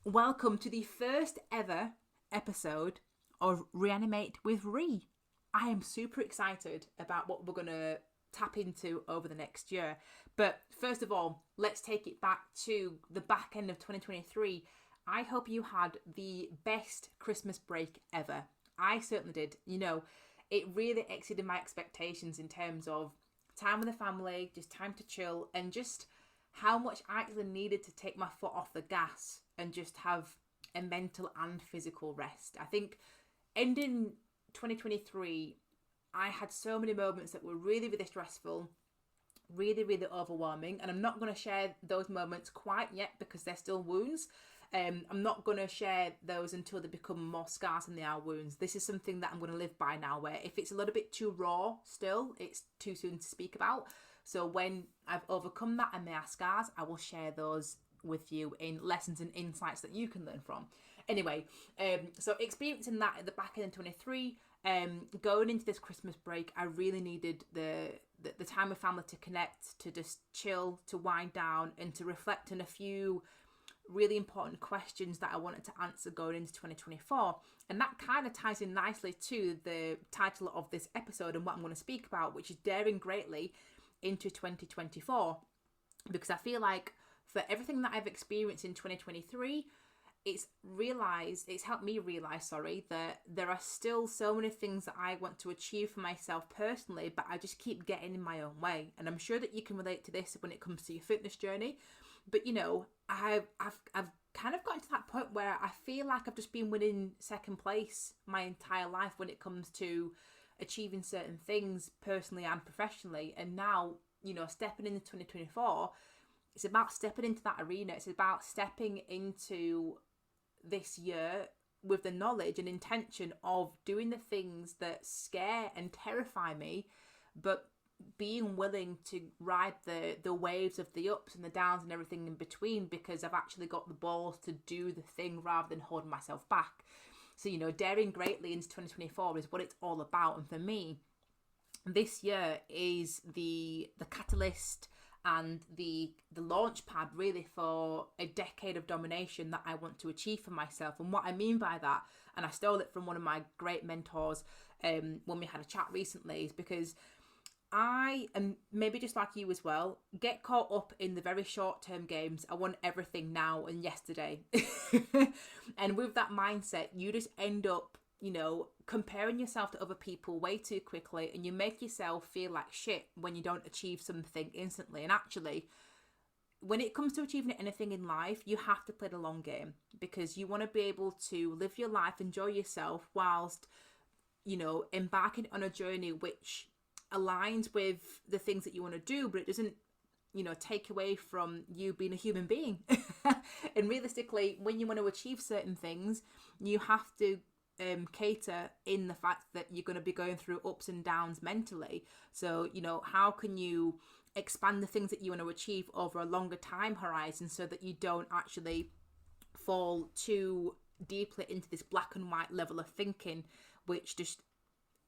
Welcome to the first ever episode of Reanimate with Ree. I am super excited about what we're going to tap into over the next year. But first of all, let's take it back to the back end of 2023. I hope you had the best Christmas break ever. I certainly did. You know, it really exceeded my expectations in terms of time with the family, just time to chill, and just how much I actually needed to take my foot off the gas and just have a mental and physical rest. I think ending 2023, I had so many moments that were really, really stressful, really, really overwhelming. And I'm not going to share those moments quite yet because they're still wounds. I'm not going to share those until they become more scars than they are wounds. This is something that I'm going to live by now, where if it's a little bit too raw still, it's too soon to speak about. So when I've overcome that and they are scars, I will share those with you in lessons and insights that you can learn from. Anyway, so experiencing that at the back end of 23, going into this Christmas break, I really needed the time with family to connect, to just chill, to wind down, and to reflect on a few really important questions that I wanted to answer going into 2024. And that kind of ties in nicely to the title of this episode and what I'm going to speak about, which is daring greatly into 2024. Because I feel like for everything that I've experienced in 2023, it's helped me realize, that there are still so many things that I want to achieve for myself personally, but I just keep getting in my own way. And I'm sure that you can relate to this when it comes to your fitness journey. But you know, I've kind of gotten to that point where I feel like I've just been winning second place my entire life when it comes to achieving certain things personally and professionally. And now, you know, stepping into 2024, it's about stepping into that arena. It's about stepping into this year with the knowledge and intention of doing the things that scare and terrify me, but being willing to ride the waves of the ups and the downs and everything in between, because I've actually got the balls to do the thing rather than holding myself back. So, you know, daring greatly into 2024 is what it's all about. And for me, this year is the catalyst and the launch pad really for a decade of domination that I want to achieve for myself. And what I mean by that, and I stole it from one of my great mentors when we had a chat recently, is because I am maybe just like you as well, get caught up in the very short-term games. I want everything now and yesterday. And with that mindset, you just end up, you know, comparing yourself to other people way too quickly, and you make yourself feel like shit when you don't achieve something instantly. And actually, when it comes to achieving anything in life, you have to play the long game, because you want to be able to live your life, enjoy yourself, whilst, you know, embarking on a journey which aligns with the things that you want to do, but it doesn't, you know, take away from you being a human being. And realistically, when you want to achieve certain things, you have to cater in the fact that you're going to be going through ups and downs mentally. So, you know, how can you expand the things that you want to achieve over a longer time horizon so that you don't actually fall too deeply into this black and white level of thinking, which just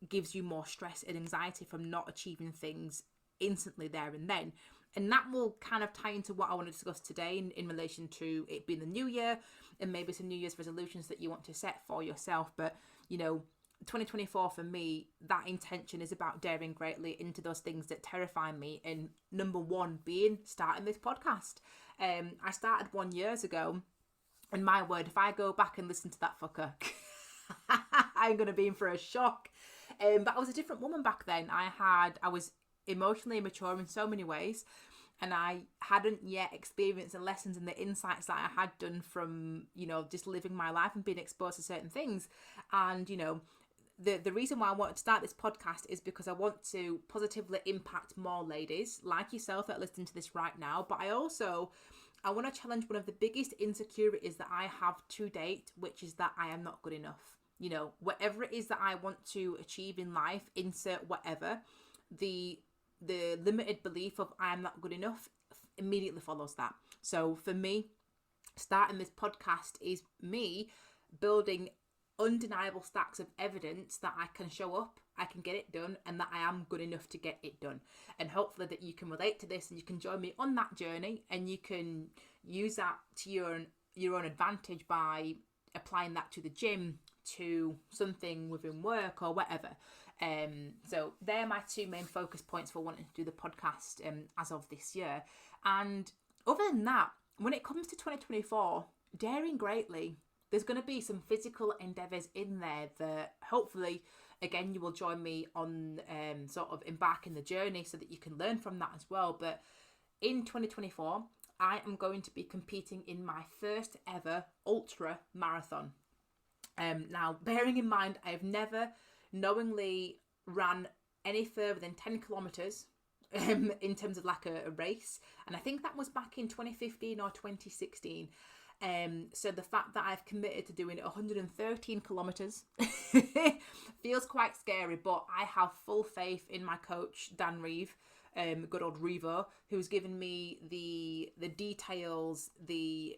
gives you more stress and anxiety from not achieving things instantly there and then. And that will kind of tie into what I want to discuss today in relation to it being the new year and maybe some New Year's resolutions that you want to set for yourself. But, you know, 2024 for me, that intention is about daring greatly into those things that terrify me. And number one being starting this podcast. I started 1 year ago, and my word, if I go back and listen to that fucker, I'm going to be in for a shock. But I was a different woman back then. I was emotionally immature in so many ways, and I hadn't yet experienced the lessons and the insights that I had done from, you know, just living my life and being exposed to certain things. And, you know, the reason why I wanted to start this podcast is because I want to positively impact more ladies like yourself that are listening to this right now. But I want to challenge one of the biggest insecurities that I have to date, which is that I am not good enough. You know, whatever it is that I want to achieve in life, insert whatever, the limited belief of I am not good enough immediately follows that. So for me, starting this podcast is me building undeniable stacks of evidence that I can show up, I can get it done, and that I am good enough to get it done. And hopefully that you can relate to this and you can join me on that journey, and you can use that to your your own advantage by applying that to the gym, to something within work or whatever. So they're my two main focus points for wanting to do the podcast as of this year. And other than that, when it comes to 2024, daring greatly, there's going to be some physical endeavours in there that hopefully, again, you will join me on sort of embarking the journey so that you can learn from that as well. But in 2024, I am going to be competing in my first ever ultra marathon. Now, bearing in mind, I have never knowingly ran any further than 10 kilometres in terms of like a race. And I think that was back in 2015 or 2016. So the fact that I've committed to doing 113 kilometres feels quite scary, but I have full faith in my coach, Dan Reeve, good old Revo, who's given me the details, the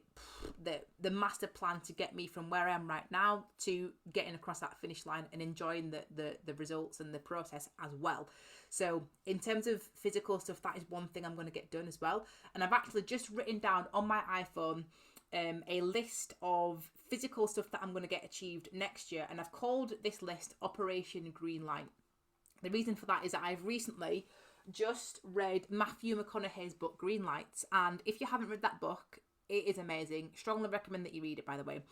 master plan to get me from where I am right now to getting across that finish line and enjoying the results and the process as well. So in terms of physical stuff, that is one thing I'm going to get done as well. And I've actually just written down on my iPhone a list of physical stuff that I'm going to get achieved next year, and I've called this list Operation Greenlight. The reason for that is that I've recently just read Matthew McConaughey's book Greenlights, and if you haven't read that book, it is amazing. Strongly recommend that you read it, by the way.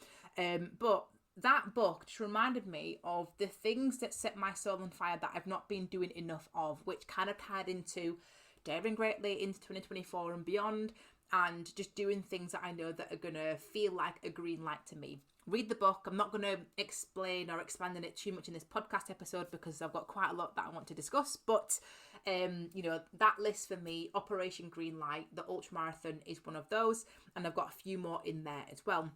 But that book just reminded me of the things that set my soul on fire that I've not been doing enough of, which kind of tied into daring greatly into 2024 and beyond, and just doing things that I know that are going to feel like a green light to me. Read the book. I'm not going to explain or expand on it too much in this podcast episode because I've got quite a lot that I want to discuss. But, that list for me, Operation Greenlight, the ultramarathon is one of those. And I've got a few more in there as well.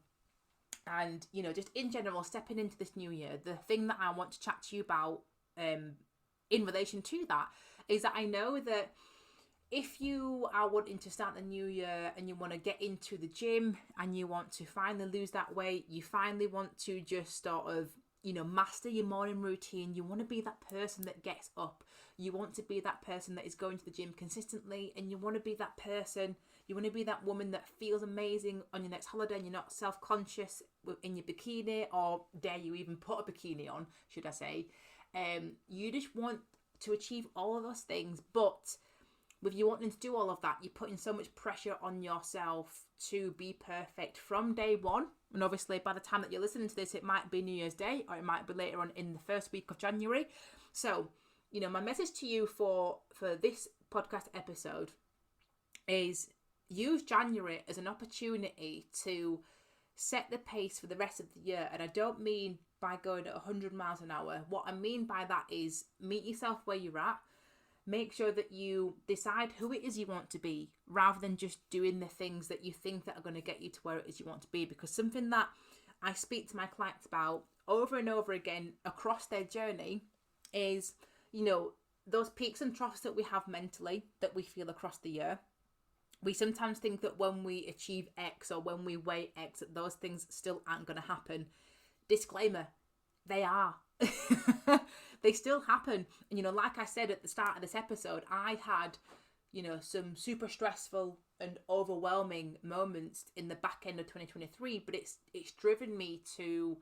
And, just in general, stepping into this new year, the thing that I want to chat to you about in relation to that is that I know that if you are wanting to start the new year and you want to get into the gym and you want to finally lose that weight, you finally want to just sort of, master your morning routine, you want to be that person that gets up, you want to be that person that is going to the gym consistently, and you want to be that person, you want to be that woman that feels amazing on your next holiday and you're not self-conscious in your bikini, or dare you even put a bikini on, should I say. You just want to achieve all of those things, but with you wanting to do all of that, you're putting so much pressure on yourself to be perfect from day one. And obviously, by the time that you're listening to this, it might be New Year's Day, or it might be later on in the first week of January. So, my message to you for this podcast episode is use January as an opportunity to set the pace for the rest of the year. And I don't mean by going at 100 miles an hour. What I mean by that is meet yourself where you're at. Make sure that you decide who it is you want to be, rather than just doing the things that you think that are going to get you to where it is you want to be. Because something that I speak to my clients about over and over again across their journey is, those peaks and troughs that we have mentally that we feel across the year. We sometimes think that when we achieve X or when we weigh X, that those things still aren't going to happen. Disclaimer, they are. They still happen. And, like I said at the start of this episode, I had, some super stressful and overwhelming moments in the back end of 2023, but it's driven me to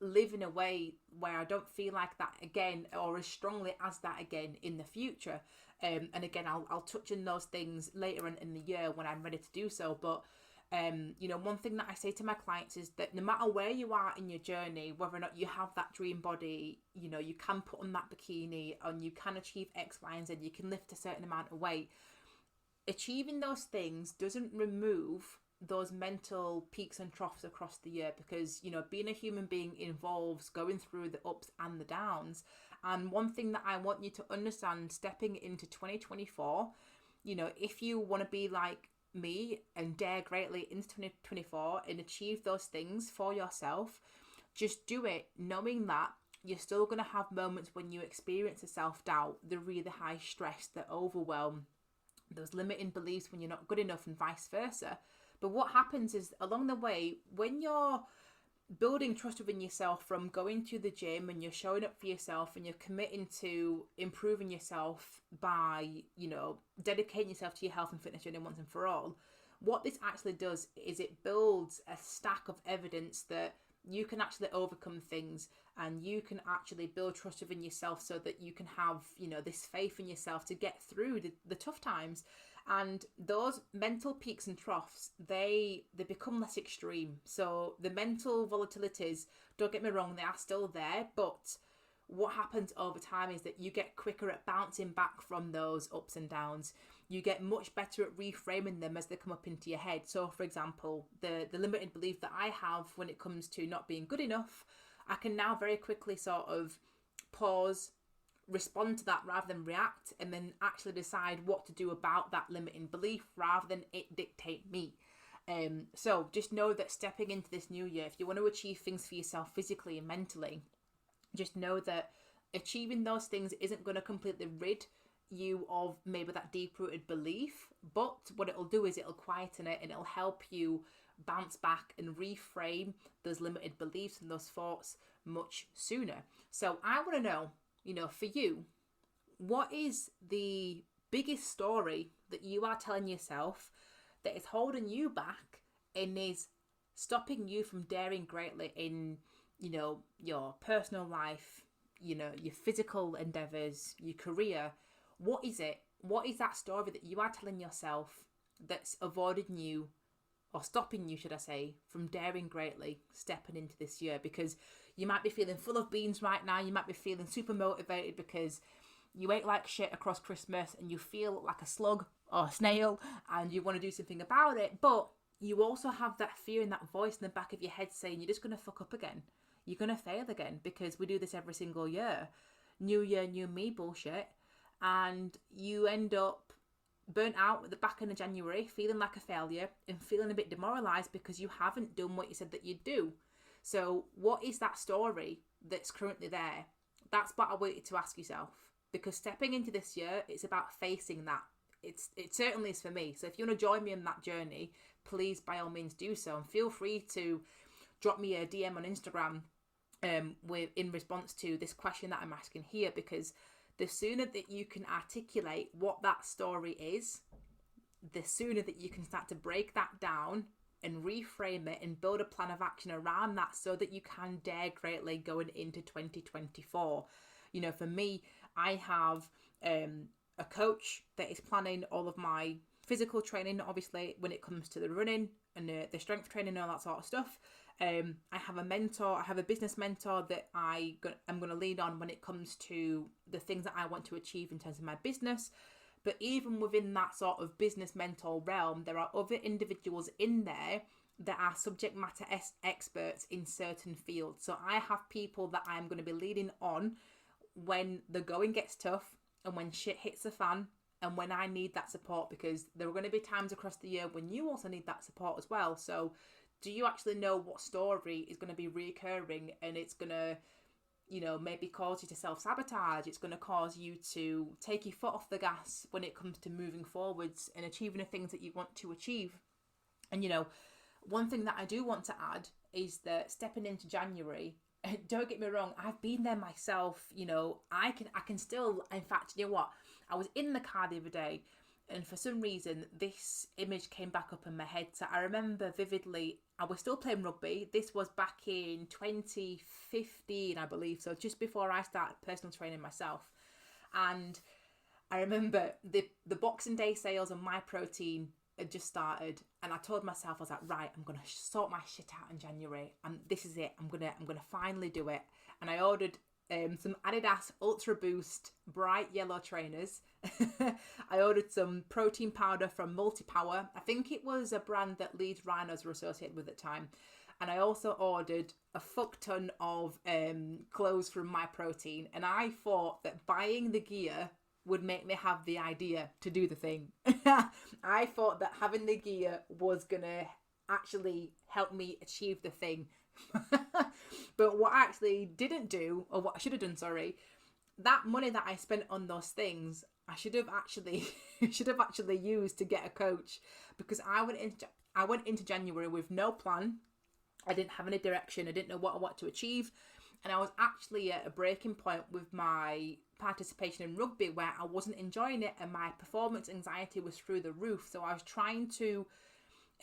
live in a way where I don't feel like that again, or as strongly as that again in the future. And again, I'll touch on those things later on in the year when I'm ready to do so. But one thing that I say to my clients is that no matter where you are in your journey, whether or not you have that dream body, you can put on that bikini and you can achieve X, Y, and Z, you can lift a certain amount of weight. Achieving those things doesn't remove those mental peaks and troughs across the year, because, being a human being involves going through the ups and the downs. And one thing that I want you to understand stepping into 2024, if you want to be like me and dare greatly into 2024 and achieve those things for yourself, just do it knowing that you're still going to have moments when you experience the self-doubt, the really high stress, the overwhelm, those limiting beliefs when you're not good enough, and vice versa. But what happens is, along the way, when you're building trust within yourself from going to the gym and you're showing up for yourself and you're committing to improving yourself by, dedicating yourself to your health and fitness journey once and for all, what this actually does is it builds a stack of evidence that you can actually overcome things, and you can actually build trust within yourself so that you can have, this faith in yourself to get through the tough times. And those mental peaks and troughs, they become less extreme. So the mental volatilities, don't get me wrong, they are still there, but what happens over time is that you get quicker at bouncing back from those ups and downs. You get much better at reframing them as they come up into your head. So, for example, the limited belief that I have when it comes to not being good enough, I can now very quickly sort of pause, respond to that rather than react, and then actually decide what to do about that limiting belief rather than it dictate me. So just know that stepping into this new year, if you want to achieve things for yourself physically and mentally, just know that achieving those things isn't going to completely rid you of maybe that deep-rooted belief, but what it'll do is it'll quieten it, and it'll help you bounce back and reframe those limited beliefs and those thoughts much sooner. So I want to know, for you, what is the biggest story that you are telling yourself that is holding you back and is stopping you from daring greatly in your personal life, your physical endeavours, your career? What is it? What is that story that you are telling yourself that's avoiding you, or stopping you, should I say, from daring greatly stepping into this year? Because you might be feeling full of beans right now. You might be feeling super motivated because you ate like shit across Christmas and you feel like a slug or a snail and you want to do something about it. But you also have that fear and that voice in the back of your head saying you're just going to fuck up again. You're going to fail again, because we do this every single year. New year, new me bullshit. And you end up burnt out at the back end of January, feeling like a failure and feeling a bit demoralised because you haven't done what you said that you'd do. So what is that story that's currently there? That's what I want you to ask yourself, because stepping into this year, it's about facing that. It certainly is for me. So if you want to join me on that journey, please by all means do so, and feel free to drop me a DM on Instagram in response to this question that I'm asking here, because the sooner that you can articulate what that story is, the sooner that you can start to break that down and reframe it and build a plan of action around that, so that you can dare greatly going into 2024. For me, I have a coach that is planning all of my physical training, obviously, when it comes to the running and the strength training and all that sort of stuff. I have a mentor, I have a business mentor that I'm going to lean on when it comes to the things that I want to achieve in terms of my business. But even within that sort of business mentor realm, there are other individuals in there that are subject matter experts in certain fields. So I have people that I'm going to be leaning on when the going gets tough and when shit hits the fan and when I need that support, because there are going to be times across the year when you also need that support as well. So do you actually know what story is going to be recurring, and it's going to, maybe cause you to self-sabotage? It's going to cause you to take your foot off the gas when it comes to moving forwards and achieving the things that you want to achieve. And, one thing that I do want to add is that stepping into January, don't get me wrong, I've been there myself. I can still, in fact, you know what? I was in the car the other day, and for some reason, this image came back up in my head. So I remember vividly, I was still playing rugby. This was back in 2015, I believe. So just before I started personal training myself. And I remember the Boxing Day sales on MyProtein had just started. And I told myself, I was like, right, I'm going to sort my shit out in January. And this is it. I'm going to finally do it. And I ordered some Adidas Ultra Boost bright yellow trainers. I ordered some protein powder from Multipower. I think it was a brand that Leeds Rhinos were associated with at the time. And I also ordered a fuck ton of clothes from MyProtein. And I thought that buying the gear would make me have the idea to do the thing. I thought that having the gear was going to actually help me achieve the thing. But what I actually didn't do, or what I should have done, that money that I spent on those things, I should have actually used to get a coach, because I went into January with no plan. I didn't have any direction. I didn't know what I want to achieve, and I was actually at a breaking point with my participation in rugby where I wasn't enjoying it, and my performance anxiety was through the roof. So I was trying to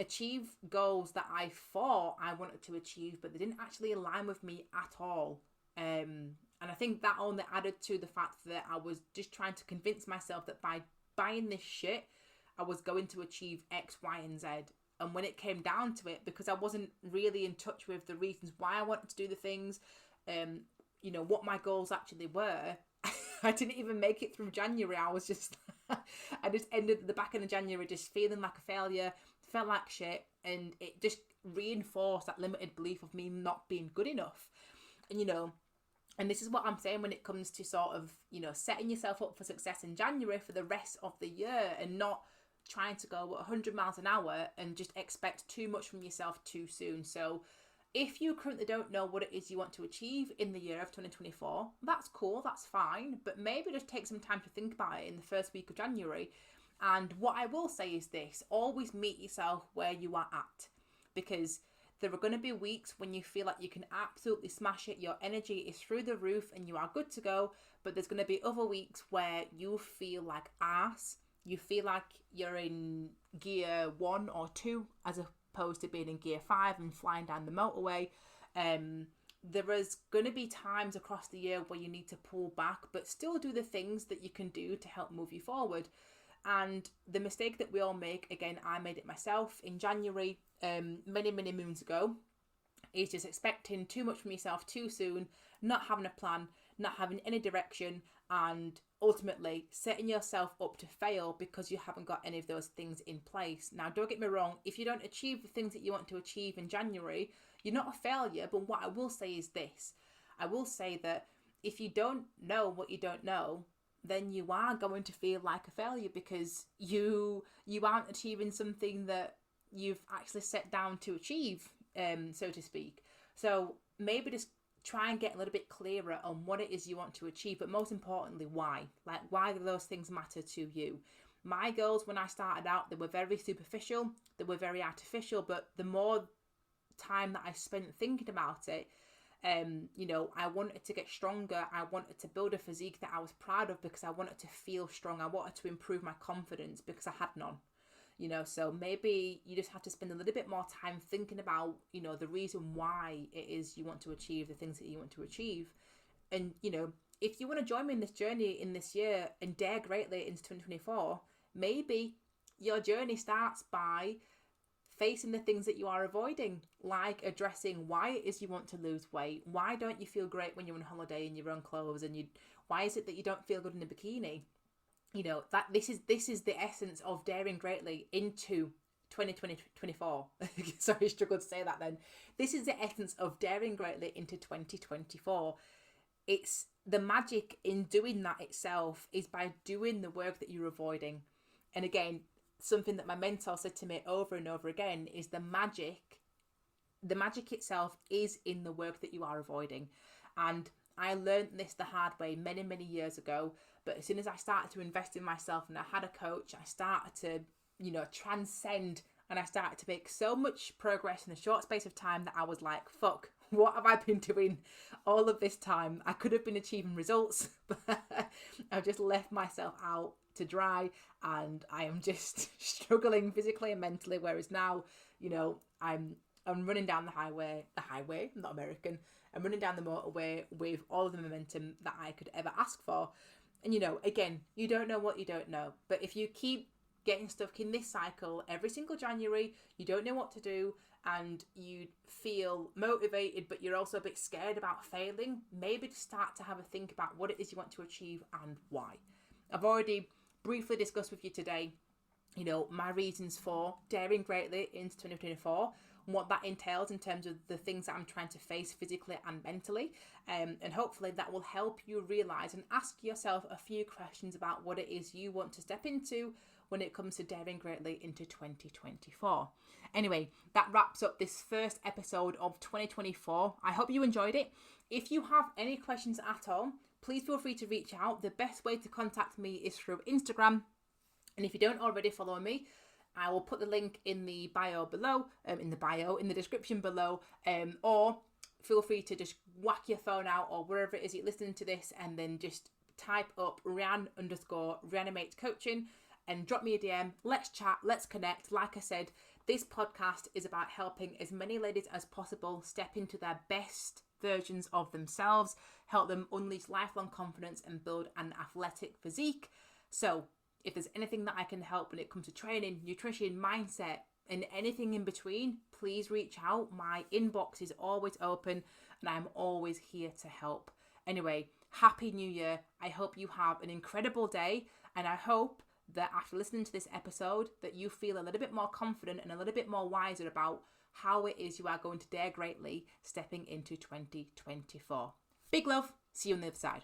achieve goals that I thought I wanted to achieve, but they didn't actually align with me at all. And I think that only added to the fact that I was just trying to convince myself that by buying this shit, I was going to achieve X, Y, and Z. And when it came down to it, because I wasn't really in touch with the reasons why I wanted to do the things, what my goals actually were, I didn't even make it through January. I was just, I just ended at the back end of January just feeling like a failure, felt like shit, and it just reinforced that limited belief of me not being good enough. And this is what I'm saying when it comes to sort of, setting yourself up for success in January for the rest of the year, and not trying to go 100 miles an hour and just expect too much from yourself too soon. So if you currently don't know what it is you want to achieve in the year of 2024, that's cool, that's fine, but maybe just take some time to think about it in the first week of January. And what I will say is this: always meet yourself where you are at, because there are going to be weeks when you feel like you can absolutely smash it, your energy is through the roof and you are good to go, but there's going to be other weeks where you feel like arse, you feel like you're in gear 1 or 2 as opposed to being in gear 5 and flying down the motorway. There is going to be times across the year where you need to pull back, but still do the things that you can do to help move you forward. And the mistake that we all make, again, I made it myself in January, many moons ago, is just expecting too much from yourself too soon, not having a plan, not having any direction, and ultimately setting yourself up to fail because you haven't got any of those things in place. Now, don't get me wrong, if you don't achieve the things that you want to achieve in January, you're not a failure. But what I will say is this: I will say that if you don't know what you don't know, then you are going to feel like a failure, because you aren't achieving something that you've actually set down to achieve, so to speak. So maybe just try and get a little bit clearer on what it is you want to achieve, but most importantly, why. Like, why do those things matter to you? My goals when I started out, they were very superficial, they were very artificial, but the more time that I spent thinking about it, I wanted to get stronger. I wanted to build a physique that I was proud of because I wanted to feel strong. I wanted to improve my confidence because I had none. So maybe you just have to spend a little bit more time thinking about, the reason why it is you want to achieve the things that you want to achieve. And, if you want to join me in this journey in this year and dare greatly into 2024, maybe your journey starts by facing the things that you are avoiding, like addressing why it is you want to lose weight. Why don't you feel great when you're on holiday in your own clothes, and why is it that you don't feel good in a bikini? That this is the essence of daring greatly into 2024. Sorry, I struggled to say that then. This is the essence of daring greatly into 2024. It's the magic in doing that itself is by doing the work that you're avoiding. And again, something that my mentor said to me over and over again is the magic itself is in the work that you are avoiding. And I learned this the hard way many years ago, but as soon as I started to invest in myself and I had a coach, I started to transcend, and I started to make so much progress in a short space of time that I was like, fuck, what have I been doing all of this time? I could have been achieving results, but I've just left myself out to dry, and I am just struggling physically and mentally. Whereas now, I'm running down the highway, I'm not American, I'm running down the motorway with all of the momentum that I could ever ask for. And again, you don't know what you don't know, but if you keep getting stuck in this cycle every single January, you don't know what to do, and you feel motivated but you're also a bit scared about failing, maybe just start to have a think about what it is you want to achieve and why. I've already briefly discussed with you today, my reasons for daring greatly into 2024, and what that entails in terms of the things that I'm trying to face physically and mentally. And hopefully that will help you realise and ask yourself a few questions about what it is you want to step into when it comes to daring greatly into 2024. Anyway, that wraps up this first episode of 2024. I hope you enjoyed it. If you have any questions at all, please feel free to reach out. The best way to contact me is through Instagram. And if you don't already follow me, I will put the link in the bio below, in the description below, or feel free to just whack your phone out or wherever it is you're listening to this, and then just type up Rhian_Reanimate Coaching, and drop me a DM. Let's chat, let's connect. Like I said, this podcast is about helping as many ladies as possible step into their best versions of themselves, help them unleash lifelong confidence and build an athletic physique. So if there's anything that I can help when it comes to training, nutrition, mindset, and anything in between, please reach out. My inbox is always open and I'm always here to help. Anyway, Happy New Year. I hope you have an incredible day, and I hope that after listening to this episode that you feel a little bit more confident and a little bit more wiser about how it is you are going to dare greatly stepping into 2024. Big love. See you on the other side.